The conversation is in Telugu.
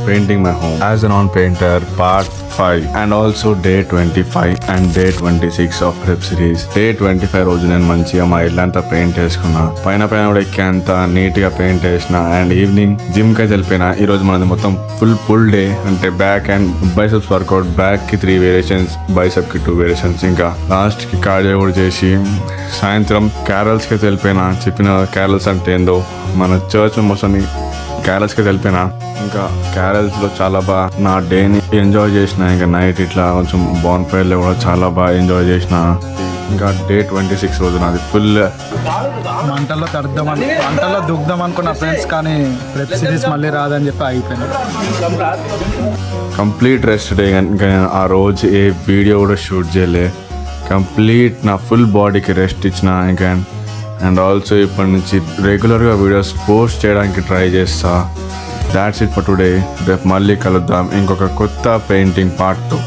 painting my home as a non-painter part 5 and also day 25 and day 26 of web series. Day 25 రోజు నేను మంచిగా మా ఇల్లంతా పెయింట్ వేసుకున్నా, పైన కూడా ఎక్కి అంతా నీట్ గా పెయింట్ వేసిన అండ్ ఈవినింగ్ జిమ్ కి వెళ్ళిపోయినా. ఈ రోజు మనది మొత్తం ఫుల్ డే, అంటే back and biceps workout, back కి 3 వేరియేషన్స్, బైసెప్ కి 2 వేరియేషన్స్, ఇంకా లాస్ట్ కి కార్డియో కూడా చేసి సాయంత్రం క్యారల్స్ కి వెళ్ళిపోయినా. చెప్పిన క్యారల్స్ అంటే ఏందో, మన చర్చ్ మెంబర్స్ అని క్యారల్స్ కి వెళ్ళిపోయినా. ఇంకా క్యారల్స్ లో చాలా బాగా నా డేని ఎంజాయ్ చేసిన. ఇంకా నైట్ ఇట్లా కొంచెం బాన్ ఫైర్ లో కూడా చాలా బాగా ఎంజాయ్ చేసిన. ఇంకా డే 26 రోజు నాది ఫుల్ మంటల్లో దుగ్ధం అనుకున్న ఫ్రెండ్స్, కానీ వెబ్ సిరీస్ మళ్ళీ రాదని చెప్పి అయిపోయింది. Complete rest day. ఇంకా ఆ రోజు ఏ వీడియో కూడా షూట్ చేయలే. కంప్లీట్ నా ఫుల్ బాడీకి రెస్ట్ ఇచ్చిన. ఇంకా అండ్ ఆల్సో ఇప్పటి నుంచి రెగ్యులర్గా వీడియోస్ పోస్ట్ చేయడానికి ట్రై చేస్తా. That's it for today. రేపు మళ్ళీ కలుద్దాం ఇంకొక కొత్త పెయింటింగ్ పార్ట్ 2.